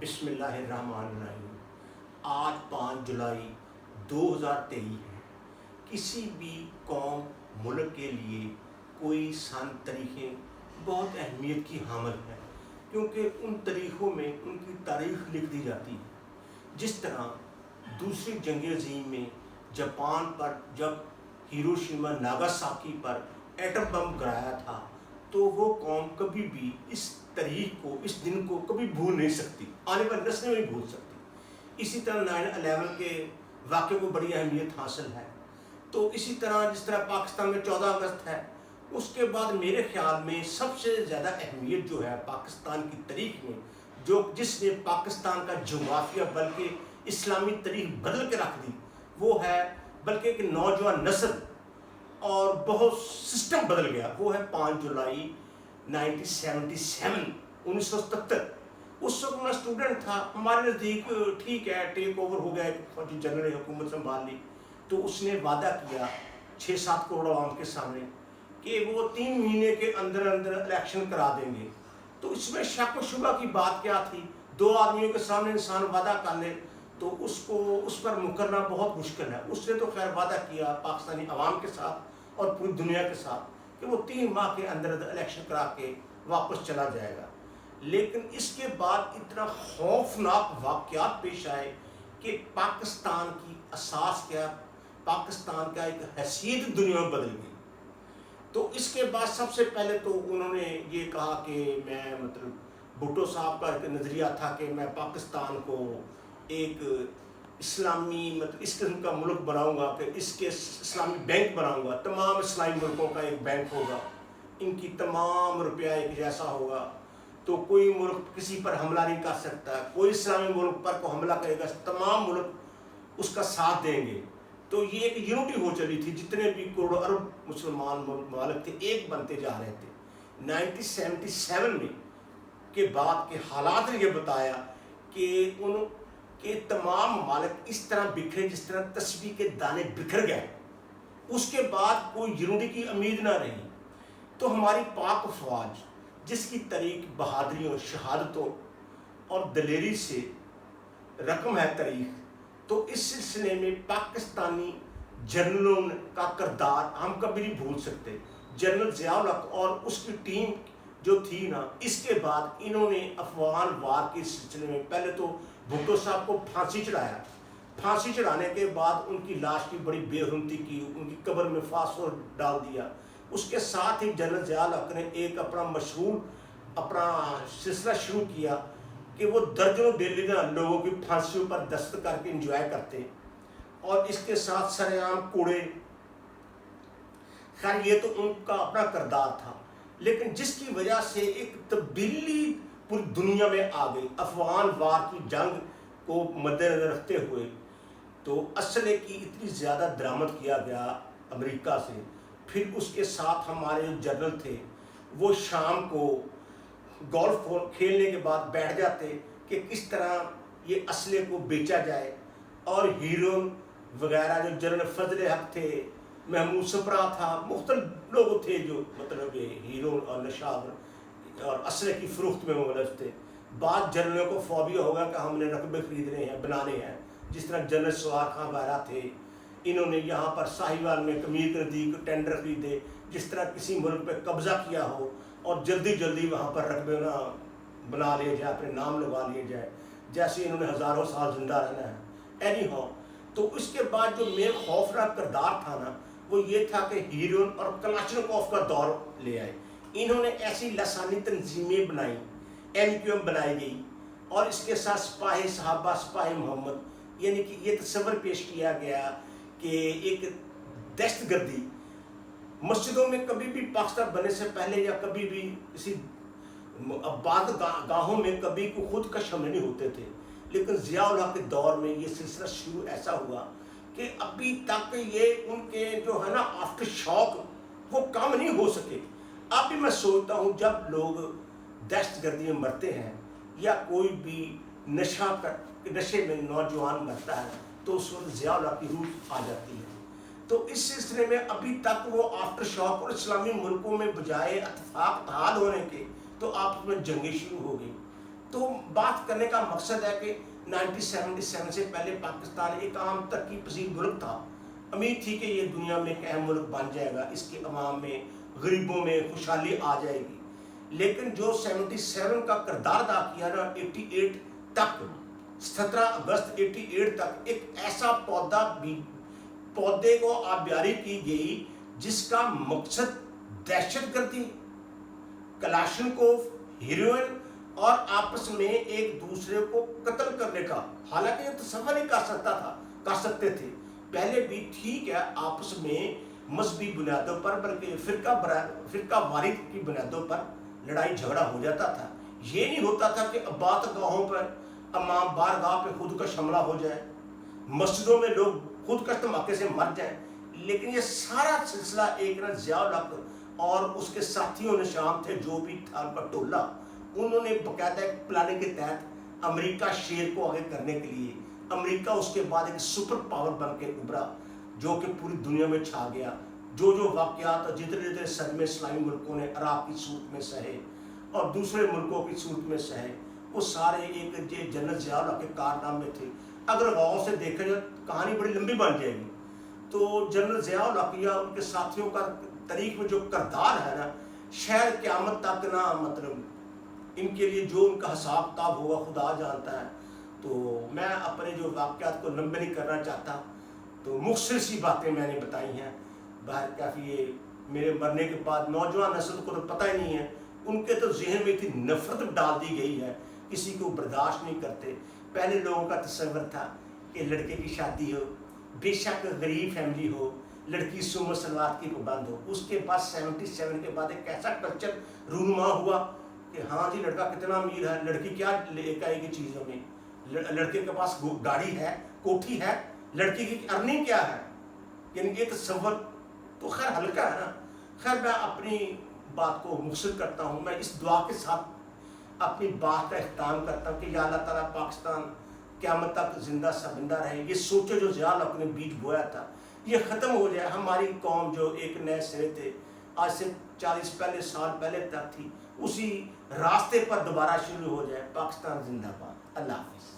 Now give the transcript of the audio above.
بسم اللہ الرحمن الرحیم۔ آج 5 جولائی 2023 ہے۔ کسی بھی قوم ملک کے لیے کوئی سن تاریخیں بہت اہمیت کی حامل ہے، کیونکہ ان تاریخوں میں ان کی تاریخ لکھ دی جاتی ہے۔ جس طرح دوسری جنگ عظیم میں جاپان پر جب ہیروشیما ناگاساکی پر ایٹم بم گرایا تھا، تو وہ قوم کبھی بھی اس تاریخ کو، اس دن کو کبھی بھول نہیں سکتی، آنے والی نسلیں نہیں بھول سکتی۔ اسی طرح 9/11 کے واقعے کو بڑی اہمیت حاصل ہے۔ تو اسی طرح جس طرح پاکستان میں 14 اگست ہے، اس کے بعد میرے خیال میں سب سے زیادہ اہمیت جو ہے پاکستان کی تاریخ میں، جس نے پاکستان کا جغرافیہ بلکہ اسلامی تاریخ بدل کے رکھ دی، وہ ہے بلکہ ایک نوجوان نسل اور بہت سسٹم بدل گیا، وہ ہے 5 جولائی 1977۔ اس وقت میں اسٹوڈنٹ تھا، ہمارے نزدیک ٹھیک ہے ٹیک اوور ہو گیا، فوجی جنرل نے حکومت سنبھال لی، تو اس نے وعدہ کیا 6-7 کروڑ عوام کے سامنے کہ وہ 3 مہینے کے اندر اندر الیکشن کرا دیں گے۔ تو اس میں شک و شبہ کی بات کیا تھی؟ 2 آدمیوں کے سامنے انسان وعدہ کر لے تو اس پر مکرنا بہت مشکل ہے۔ اس نے تو خیر وعدہ کیا پاکستانی عوام کے ساتھ اور پوری دنیا کے ساتھ کہ وہ 3 ماہ کے اندر الیکشن کرا کے واپس چلا جائے گا، لیکن اس کے بعد اتنا خوفناک واقعات پیش آئے کہ پاکستان کی اساس کیا، پاکستان کا ایک حیثیت دنیا میں بدل گئی۔ تو اس کے بعد سب سے پہلے تو انہوں نے یہ کہا کہ میں بھٹو صاحب کا ایک نظریہ تھا کہ میں پاکستان کو ایک اسلامی اس قسم کا ملک بناؤں گا کہ اس کے اسلامی بینک بناؤں گا، تمام اسلامی ملکوں کا ایک بینک ہوگا، ان کی تمام روپیہ ایک جیسا ہوگا، تو کوئی ملک کسی پر حملہ نہیں کر سکتا، کوئی اسلامی ملک پر کو حملہ کرے گا تمام ملک اس کا ساتھ دیں گے۔ تو یہ ایک یونٹی ہو چلی تھی، جتنے بھی کروڑ ارب مسلمان ممالک تھے ایک بنتے جا رہے تھے۔ 1977 میں کے بعد کے حالات نے یہ بتایا کہ تمام ممالک اس طرح بکھرے جس طرح تسبیح کے دانے بکھر گئے، اس کے بعد کوئی یونٹی کی امید نہ رہی۔ تو ہماری پاک فوج جس کی تاریخ بہادریوں، شہادتوں اور دلیری سے رقم ہے تاریخ، تو اس سلسلے میں پاکستانی جنرلوں کا کردار ہم کبھی نہیں بھول سکتے۔ جنرل ضیاء الحق اور اس کی ٹیم جو تھی نا، اس کے بعد انہوں نے افغان وار کے سلسلے میں پہلے تو بھٹو صاحب کو پھانسی چڑھایا، پھانسی چڑھانے کے بعد ان کی لاش کی بڑی بے حرمتی کی، ان کی قبر میں فاسفور ڈال دیا۔ اس کے ساتھ ہی جنرل ضیاء الحق نے ایک اپنا سلسلہ شروع کیا کہ وہ درجنوں ڈیلی لوگوں کی پھانسیوں پر دستخط کر کے انجوائے کرتے، اور اس کے ساتھ سرعام کوڑے۔ خیر یہ تو ان کا اپنا کردار تھا، لیکن جس کی وجہ سے ایک تبدیلی پوری دنیا میں آ گئی افغان وار کی جنگ کو مد نظر رکھتے ہوئے، تو اسلحے کی اتنی زیادہ درآمد کیا گیا امریکہ سے۔ پھر اس کے ساتھ ہمارے جو جنرل تھے وہ شام کو گولف کھیلنے کے بعد بیٹھ جاتے کہ کس طرح یہ اسلحے کو بیچا جائے، اور ہیرون وغیرہ جو جنرل فضل حق تھے، محمود سپرا تھا، مختلف لوگ تھے جو ہیرون اور نشاد اور اسلحے کی فروخت میں ملوث تھے۔ بعض جنرلوں کو فوبیا ہوگا کہ ہم نے رقبے خریدنے ہیں، بنانے ہیں، جس طرح جنرل سوار خان وغیرہ تھے، انہوں نے یہاں پر ساہیوال میں کمیر کے نزدیک ٹینڈر خریدے، جس طرح کسی ملک پہ قبضہ کیا ہو اور جلدی وہاں پر رقبے بنا لیے جائے، اپنے نام لگا لیے جائے، جیسے انہوں نے ہزاروں سال زندہ رہنا ہے۔ اینی ہاؤ، تو اس کے بعد جو مین خوفناک کردار تھا نا، وہ یہ تھا کہ ہیرون اور کلاشنکوف کا دور لے آئے۔ انہوں نے ایسی لسانی تنظیمیں بنائی، MQM بنائی گئی، اور اس کے ساتھ سپاہی صحابہ، سپاہی محمد، یعنی کہ یہ تصور پیش کیا گیا کہ ایک دہشت گردی مسجدوں میں کبھی بھی پاکستان بننے سے پہلے یا کبھی بھی کسی آباد گاہوں میں کبھی کوئی خودکش حملے نہیں ہوتے تھے، لیکن ضیاء الحق کے دور میں یہ سلسلہ شروع ایسا ہوا کہ ابھی تک یہ ان کے جو ہے نا آفٹر شاک وہ کم نہیں ہو سکے۔ اب بھی میں سوچتا ہوں جب لوگ دہشت گردی میں مرتے ہیں یا کوئی بھی نشے میں نوجوان مرتا ہے، تو اس وقت ضیاء الحق کی روح آ جاتی ہے۔ تو اس سلسلے میں ابھی تک وہ آفٹر شاک، اور اسلامی ملکوں میں بجائے اتفاق اتحاد ہونے کے تو آپس میں جنگیں شروع ہو گئی۔ تو بات کرنے کا مقصد ہے کہ 1977 سے پہلے پاکستان ایک عام ترقی پذیر ملک تھا. امید تھی کہ یہ دنیا میں ایک اہم ملک بن جائے گا, اس کے عوام میں, غریبوں میں خوشحالی آ جائے گی. لیکن جو 77 کا کردار ادا کیا نا 88 تک, 17 اگست 88 تک ایک ایسا پودے کو آبیاری کی گئی جس کا مقصد دہشت گردی, کلاشنکوف, ہیروئن اور آپس میں ایک دوسرے کو قتل کرنے کا. حالانکہ یہ تصور نہیں کر سکتے تھے. پہلے بھی ٹھیک ہے آپس میں مذہبی بنیادوں پر بلکہ فرقہ واریت کی بنیادوں پر لڑائی جھگڑا ہو جاتا تھا. یہ نہیں ہوتا تھا کہ عبادت گاہوں پر امام بارگاہ پہ خودکش حملہ ہو جائے, مسجدوں میں لوگ خودکش دھماکے سے مر جائیں. لیکن یہ سارا سلسلہ ایک نا ضیاء الحق اور اس کے ساتھیوں نے شام تھے جو بھی تھا ان کا ٹولہ, انہوں نے باقاعدہ ایک پلاننگ کے تحت امریکہ شیر کو آگے کرنے کے لیے, امریکہ اس کے بعد ایک سپر پاور بن کے ابھرا جو کہ پوری دنیا میں چھا گیا. جو واقعات جتنے صدمے اسلامی ملکوں نے عراق کی صورت میں سہے اور دوسرے ملکوں کی صورت میں سہے, وہ سارے ایک جنرل ضیاء الحق کے کارنامے تھے. اگر غور سے دیکھا جائے کہانی بڑی لمبی بن جائے گی. تو جنرل ضیاء الحق یا ان کے ساتھیوں کا تاریخ میں جو کردار ہے نا, شاید قیامت تک نا مطلب ان کے لیے جو ان کا حساب کتاب ہوگا خدا جانتا ہے. تو میں اپنے جو واقعات کو لمبے نہیں کرنا چاہتا, تو مختصر سی باتیں میں نے بتائی ہیں. باہر کافی یہ میرے مرنے کے بعد نوجوان نسل کو تو پتہ ہی نہیں ہے, ان کے تو ذہن میں اتنی نفرت ڈال دی گئی ہے, کسی کو برداشت نہیں کرتے. پہلے لوگوں کا تصور تھا کہ لڑکے کی شادی ہو, بے شک غریب فیملی ہو, لڑکی سومر سلوات کی پابند ہو. اس کے بعد 77 کے بعد ایک ایسا کلچر رونما ہوا کہ ہاں جی لڑکا کتنا امیر ہے, لڑکی کیا لے کے آئے گی چیزوں میں, لڑکے کے پاس گاڑی ہے, کوٹھی ہے, لڑکی کی ارننگ کیا ہے, یعنی یہ تصور تو خیر ہلکا ہے نا. خیر میں اپنی بات کو مختصر کرتا ہوں. میں اس دعا کے ساتھ اپنی بات کا اختتام کرتا ہوں کہ یا اللہ تعالیٰ پاکستان قیامت تک زندہ سبندہ رہے. یہ سوچے جو ضیاء الحق نے بیج بویا تھا یہ ختم ہو جائے. ہماری قوم جو ایک نئے سرے تھے آج سے 40 سال پہلے تک تھی, اسی راستے پر دوبارہ شروع ہو جائے. پاکستان زندہ باد. اللہ حافظ.